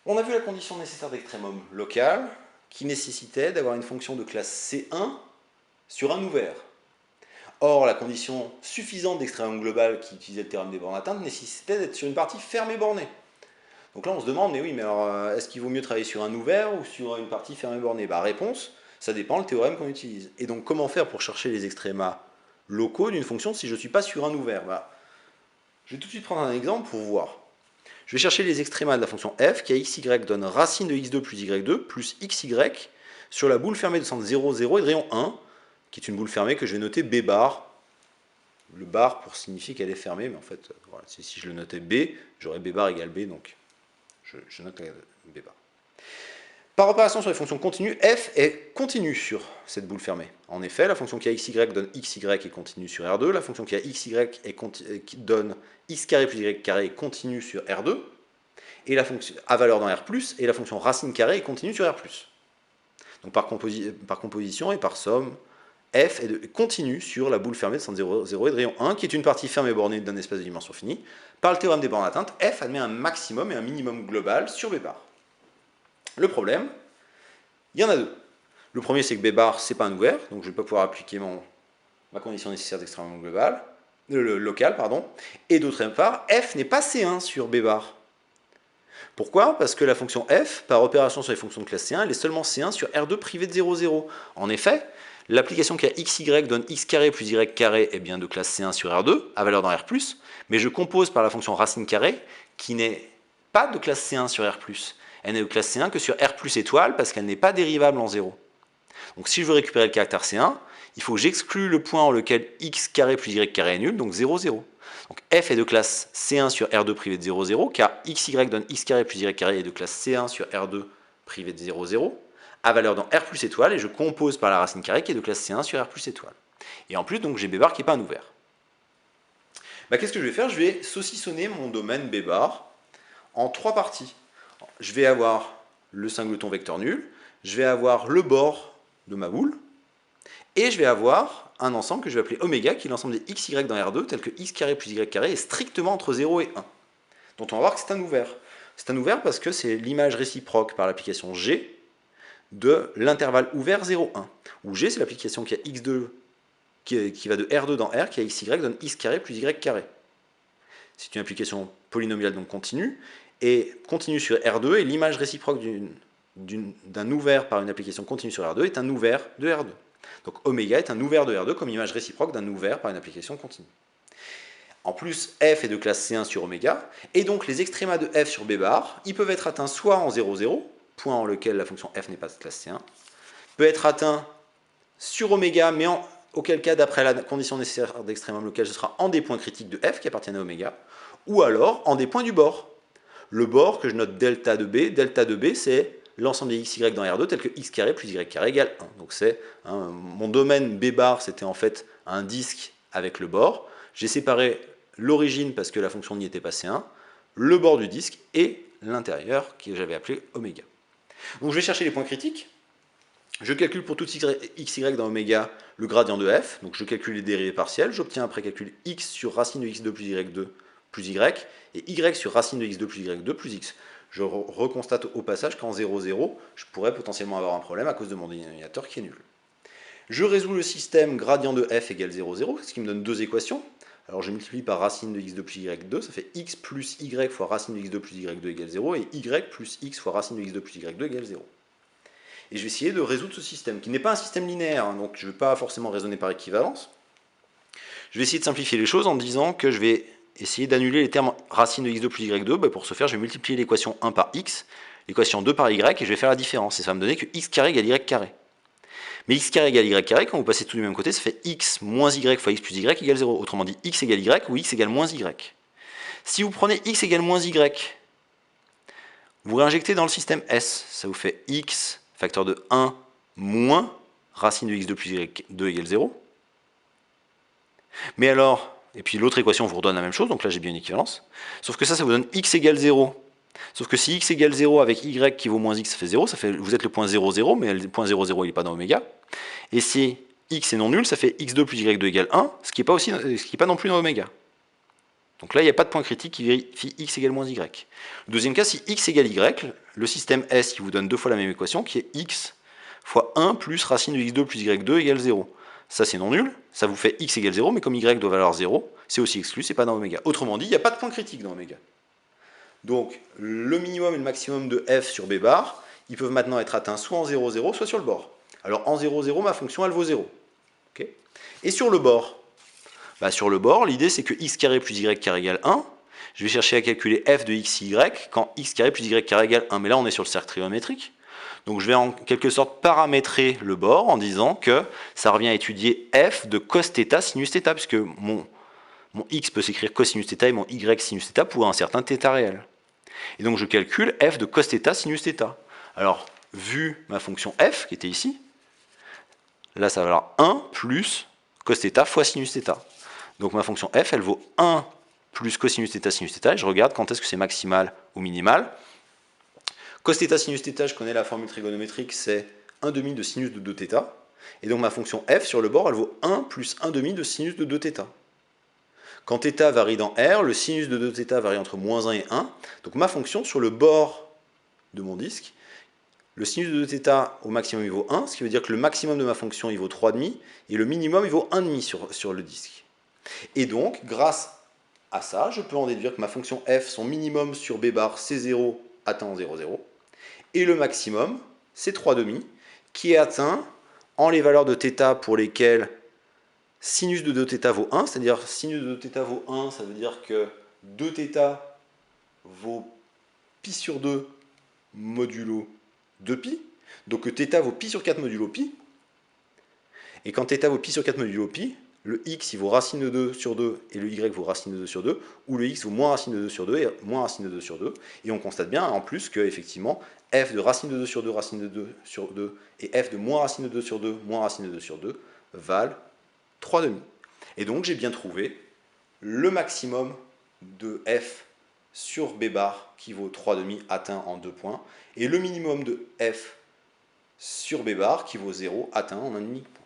On a vu la condition nécessaire d'extrémum local qui nécessitait d'avoir une fonction de classe C1 sur un ouvert. Or, la condition suffisante d'extrémum global qui utilisait le théorème des bornes atteintes nécessitait d'être sur une partie fermée bornée. Donc là, on se demande, mais oui, mais alors, est-ce qu'il vaut mieux travailler sur un ouvert ou sur une partie fermée bornée? Réponse, ça dépend le théorème qu'on utilise. Et donc, comment faire pour chercher les extrémas locaux d'une fonction si je ne suis pas sur un ouvert? Je vais tout de suite prendre un exemple pour voir. Je vais chercher les extrémas de la fonction f qui à xy donne racine de x2 plus y2 plus xy sur la boule fermée de centre 0, 0 et de rayon 1, qui est une boule fermée que je vais noter b bar. Le bar pour signifier qu'elle est fermée, mais en fait, voilà, si je le notais b, j'aurais b bar égale b, donc je note b bar. Par opération sur les fonctions continues, f est continue sur cette boule fermée. En effet, la fonction qui a xy donne xy est continue sur R2, la fonction qui a xy qui donne x carré plus y carré est continue sur R2, et la fonction à valeur dans R+, et la fonction racine carrée est continue sur R+. Donc par composition et par somme, f est continue sur la boule fermée de centre 0, 0 et de rayon 1, qui est une partie fermée bornée d'un espace de dimension finie. Par le théorème des bornes atteintes, f admet un maximum et un minimum global sur B bar. Le problème, il y en a deux. Le premier, c'est que B bar, c'est pas un ouvert, donc je ne vais pas pouvoir appliquer ma condition nécessaire d'extrêmement global, local, pardon. Et d'autre part, f n'est pas C1 sur B bar. Pourquoi? Parce que la fonction f, par opération sur les fonctions de classe C1, elle est seulement C1 sur R2 privé de 0, 0. En effet, l'application qui a xy donne x carré plus y carré est bien de classe C1 sur R2, à valeur dans R+, mais je compose par la fonction racine carrée, qui n'est pas de classe C1 sur R+. Elle n'est de classe C1 que sur R plus étoile, parce qu'elle n'est pas dérivable en 0. Donc si je veux récupérer le caractère C1, il faut que j'exclue le point en lequel x carré plus y carré est nul, donc 0, 0. Donc f est de classe C1 sur R2 privé de 0, 0, car xy donne x carré plus y carré est de classe C1 sur R2 privé de 0, 0, à valeur dans R plus étoile, et je compose par la racine carrée qui est de classe C1 sur R plus étoile. Et en plus, donc j'ai B bar qui n'est pas un ouvert. Qu'est-ce que je vais faire? Je vais saucissonner mon domaine B bar en trois parties. Je vais avoir le singleton vecteur nul, je vais avoir le bord de ma boule, et je vais avoir un ensemble que je vais appeler oméga, qui est l'ensemble des xy dans R2, tel que x carré plus y carré est strictement entre 0 et 1. Donc on va voir que c'est un ouvert. C'est un ouvert parce que c'est l'image réciproque par l'application G de l'intervalle ouvert 0, 1. Où G, c'est l'application qui a x2, qui va de R2 dans R, qui a xy donne x carré plus y carré. C'est une application polynomiale donc continue, et continue sur R2, et l'image réciproque d'un ouvert par une application continue sur R2 est un ouvert de R2. Donc oméga est un ouvert de R2 comme image réciproque d'un ouvert par une application continue. En plus, f est de classe C1 sur oméga, et donc les extrémas de f sur B bar, ils peuvent être atteints soit en 0, 0, point en lequel la fonction f n'est pas de classe C1, peut être atteint sur oméga, mais auquel cas, d'après la condition nécessaire d'extrémum local, ce sera en des points critiques de f qui appartiennent à oméga, ou alors en des points du bord. Le bord que je note delta de B, c'est l'ensemble des xy dans R2 tel que x carré plus y carré égale 1. Donc c'est mon domaine B bar, c'était en fait un disque avec le bord. J'ai séparé l'origine parce que la fonction n'y était pas C1, le bord du disque et l'intérieur que j'avais appelé oméga. Donc je vais chercher les points critiques. Je calcule pour tout xy dans oméga le gradient de f, donc je calcule les dérivées partielles, j'obtiens après calcul x sur racine de x2 plus y2 plus y, et y sur racine de x2 plus y2 plus x. Je reconstate au passage qu'en 0, 0, je pourrais potentiellement avoir un problème à cause de mon dénominateur qui est nul. Je résous le système gradient de f égale 0, 0, ce qui me donne deux équations. Alors je multiplie par racine de x2 plus y2, ça fait x plus y fois racine de x2 plus y2 égale 0, et y plus x fois racine de x2 plus y2 égale 0. Et je vais essayer de résoudre ce système, qui n'est pas un système linéaire, hein, donc je ne vais pas forcément raisonner par équivalence. Je vais essayer de simplifier les choses en disant que je vais essayer d'annuler les termes racine de x2 plus y2. Pour ce faire, je vais multiplier l'équation 1 par x, l'équation 2 par y, et je vais faire la différence. Et ça va me donner que x carré égale y carré. Mais x carré égale y carré, quand vous passez tout du même côté, ça fait x moins y fois x plus y égale 0. Autrement dit, x égale y ou x égale moins y. Si vous prenez x égale moins y, vous réinjectez dans le système S. Ça vous fait x facteur de 1 moins racine de x2 plus y2 égale 0. Mais alors, et puis l'autre équation vous redonne la même chose, donc là j'ai bien une équivalence. Sauf que ça vous donne x égale 0. Sauf que si x égale 0 avec y qui vaut moins x, ça fait 0, vous êtes le point 0, 0, mais le point 0, 0 il n'est pas dans oméga. Et si x est non nul, ça fait x2 plus y2 égale 1, ce qui n'est pas non plus dans oméga. Donc là, il n'y a pas de point critique qui vérifie x égale moins y. Le deuxième cas, si x égale y, le système S il vous donne deux fois la même équation qui est x fois 1 plus racine de x2 plus y2 égale 0. Ça, c'est non nul, ça vous fait x égale 0, mais comme y doit valoir 0, c'est aussi exclu, c'est pas dans oméga. Autrement dit, il n'y a pas de point critique dans oméga. Donc, le minimum et le maximum de f sur b bar, ils peuvent maintenant être atteints soit en 0, 0, soit sur le bord. Alors, en 0, 0, ma fonction, elle vaut 0. Okay. Et sur le bord, sur le bord, l'idée, c'est que x carré plus y carré égale 1. Je vais chercher à calculer f de x, y quand x carré plus y carré égale 1. Mais là, on est sur le cercle trigonométrique. Donc je vais en quelque sorte paramétrer le bord en disant que ça revient à étudier f de cos θ sinus θ, puisque mon x peut s'écrire cosinus θ et mon y sinus θ pour un certain θ réel. Et donc je calcule f de cos θ sinus θ. Alors, vu ma fonction f, qui était ici, là ça va valoir 1 plus cos θ fois sinus θ. Donc ma fonction f, elle vaut 1 plus cosinus θ sinus θ, et je regarde quand est-ce que c'est maximal ou minimal. Cos θ sinus θ, je connais la formule trigonométrique, c'est 1 demi de sinus de 2θ. Et donc ma fonction f sur le bord, elle vaut 1 plus 1 demi de sinus de 2θ. Quand θ varie dans R, le sinus de 2θ varie entre moins 1 et 1. Donc ma fonction sur le bord de mon disque, le sinus de 2θ au maximum il vaut 1, ce qui veut dire que le maximum de ma fonction il vaut 3,5 et le minimum il vaut 1,5 sur le disque. Et donc, grâce à ça, je peux en déduire que ma fonction f, son minimum sur b bar, c'est 0 atteint en 0, 0. Et le maximum, c'est 3,5, qui est atteint en les valeurs de θ pour lesquelles sinus de 2θ vaut 1, c'est-à-dire sinus de 2θ vaut 1, ça veut dire que 2θ vaut pi sur 2 modulo 2pi, donc θ vaut pi sur 4 modulo pi, et quand θ vaut pi sur 4 modulo pi, le x il vaut racine de 2 sur 2 et le y vaut racine de 2 sur 2, ou le x vaut moins racine de 2 sur 2 et moins racine de 2 sur 2. Et on constate bien en plus que effectivement f de racine de 2 sur 2, racine de 2 sur 2 et f de moins racine de 2 sur 2, moins racine de 2 sur 2 valent 3,5. Et donc j'ai bien trouvé le maximum de f sur b bar qui vaut 3,5 atteint en 2 points et le minimum de f sur b bar qui vaut 0 atteint en 1,5 point.